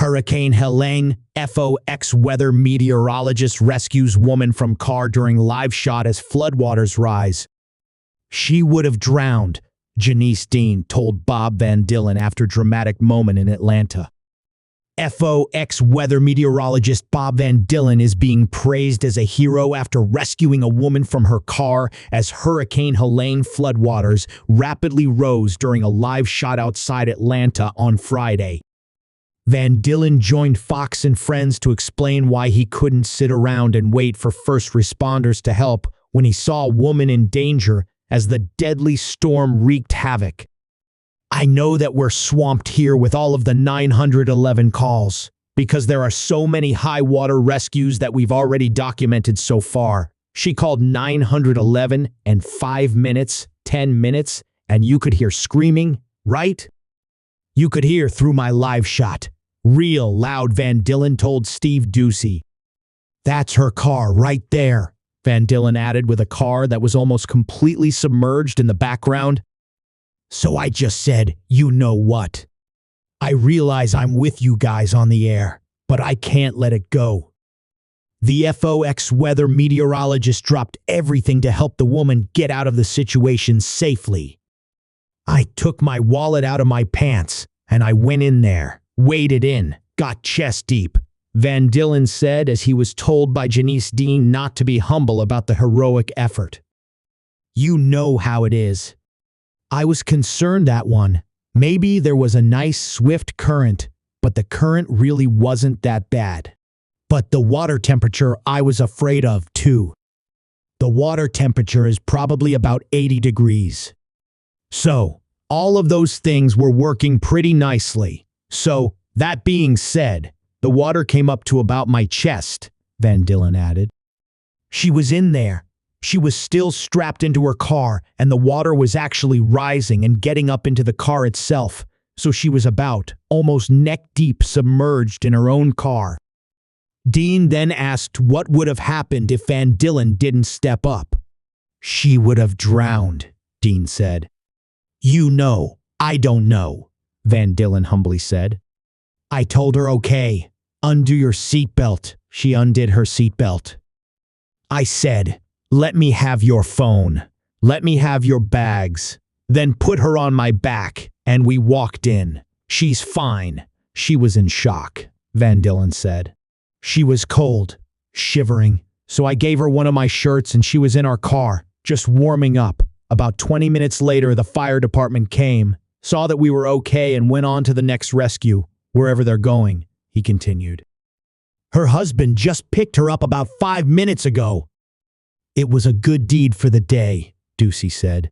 Hurricane Helene, FOX weather meteorologist rescues woman from car during live shot as floodwaters rise. She would have drowned, Janice Dean told Bob Van Dillen after dramatic moment in Atlanta. FOX weather meteorologist Bob Van Dillen is being praised as a hero after rescuing a woman from her car as Hurricane Helene floodwaters rapidly rose during a live shot outside Atlanta on Friday. Van Dillen joined Fox and Friends to explain why he couldn't sit around and wait for first responders to help when he saw a woman in danger as the deadly storm wreaked havoc. "I know that we're swamped here with all of the 911 calls because there are so many high water rescues that we've already documented so far." She called 911 and 5 minutes, 10 minutes, and you could hear screaming, right? "You could hear through my live shot. Real loud," Van Dillen told Steve Doocy. "That's her car right there," Van Dillen added, with a car that was almost completely submerged in the background. "So I just said, you know what? I realize I'm with you guys on the air, but I can't let it go." The FOX weather meteorologist dropped everything to help the woman get out of the situation safely. "I took my wallet out of my pants and I went in there, waded in, got chest deep," Van Dillen said as he was told by Janice Dean not to be humble about the heroic effort. "You know how it is. I was concerned that one. Maybe there was a nice swift current, but the current really wasn't that bad. But the water temperature I was afraid of too. The water temperature is probably about 80 degrees. So, all of those things were working pretty nicely. So, that being said, the water came up to about my chest," Van Dillen added. "She was in there. She was still strapped into her car, and the water was actually rising and getting up into the car itself, so she was about almost neck-deep submerged in her own car." Dean then asked what would have happened if Van Dillen didn't step up. "She would have drowned," Dean said. "You know, I don't know," Van Dillen humbly said. "I told her, okay, undo your seatbelt." She undid her seatbelt. "I said, let me have your phone. Let me have your bags." Then put her on my back, and we walked in. "She's fine." "She was in shock," Van Dillen said. "She was cold, shivering, so I gave her one of my shirts and she was in our car, just warming up. About 20 minutes later, the fire department came, saw that we were okay, and went on to the next rescue, wherever they're going," he continued. "Her husband just picked her up about 5 minutes ago." "It was a good deed for the day," Doocy said.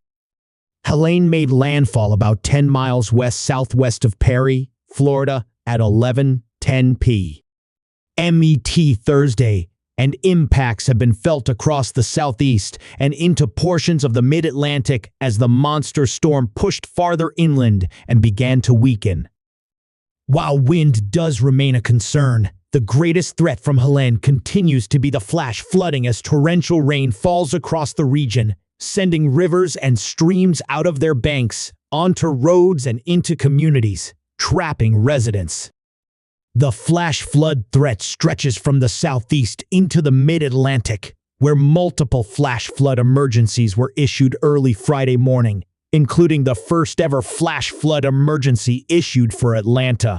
Helene made landfall about 10 miles west-southwest of Perry, Florida, at 11:10 p.m. Thursday, and impacts have been felt across the southeast and into portions of the mid-Atlantic as the monster storm pushed farther inland and began to weaken. While wind does remain a concern, the greatest threat from Helene continues to be the flash flooding as torrential rain falls across the region, sending rivers and streams out of their banks, onto roads and into communities, trapping residents. The flash flood threat stretches from the southeast into the mid-Atlantic, where multiple flash flood emergencies were issued early Friday morning, including the first ever flash flood emergency issued for Atlanta.